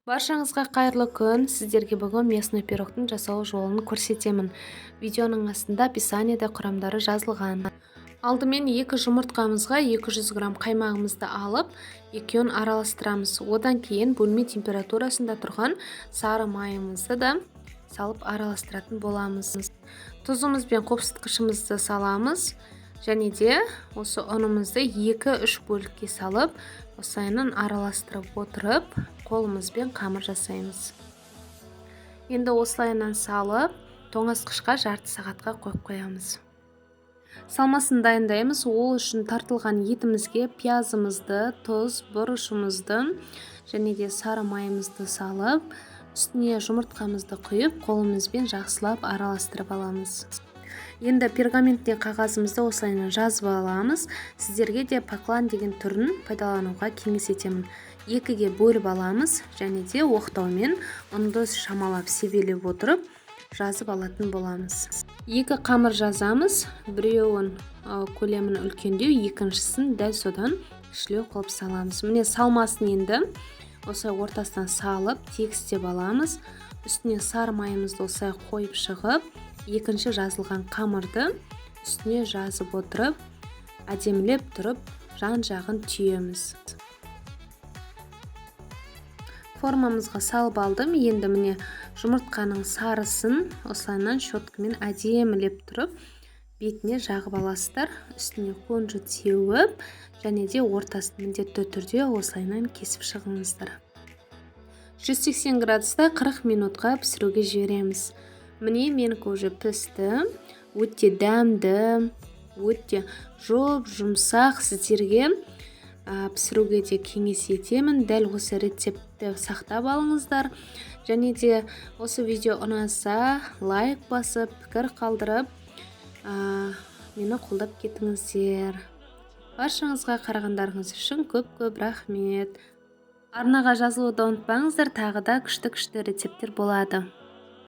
Баршаңызға қайырлы күн. Сіздерге бүгін местный пирогтың жасалу жолын көрсетемін. Видеоның астында описаниеде құрамдары жазылған. Алдымен 2 жұмыртқамызға 200 грамм қаймағымызды алып, екеуін араластырамыз. Одан кейін бөлме температурасында тұрған сары майымызды да салып араластыратын боламыз. Тұзымыз бен қопсытқышымызды саламыз. Және де осы ұнымызды 2-3 бөлікке салып, осылайынан араластырып отырып, қолымызбен қамыр жасаймыз. Енді осылайынан салып, тоңазытқышқа жарты сағатқа қойып қоямыз. Салмасын дайындаймыз. Ол үшін тартылған етімізге пиязымызды, тұз, бұрышымызды және де сары майымызды салып, үстіне жұмыртқамызды құйып, қолымызбен жақсылап араластырып аламыз. Енді пергаментте қағазымызды осылайынан жазып аламыз. Сіздерге де поклан деген түрін пайдалануға кеңес етемін. 2-ге бөліп аламыз және де оқтаумен ұнды шамалап себелеп отырып жазып алатын боламыз. 2 қамыр жазамыз. Біреуін көлемін үлкендеу, екіншісін дәл содан кішілеу қылып саламыз. Міне салмасын енді осылай ортасынан салып тегістеп аламыз. Үстіне сары майымызды осылай қойып шығып, екінші жазылған қамырды үстіне жазып отырып, әдемілеп тұрып, жан-жағын түйеміз. Формамызға салып алдым. Енді міне жұмыртқаның сарысын осылайынан щеткамен әдемілеп тұрып, бетіне жағып аласыздар. Үстіне қонжыт сеуіп, және де ортасын міндетті түрде осылайынан кесіп шығыңыздар. 180 градуста 40 минутқа пісіруге жібереміз. Міне менікі уже пісті. Өте дәмді, өте жұмсақ. Сіздерге пісіруге де кеңес етемін. Дәл осы рецептті сақтап алыңыздар. Және де осы видео ұнаса, лайк басып, пікір қалдырып, мені қолдап кетіңіздер. Баршаңызға қарағандарыңыз үшін көп рахмет. Арнаға жазылуды ұмытпаңыздар, тағы да күшті рецепттер болады.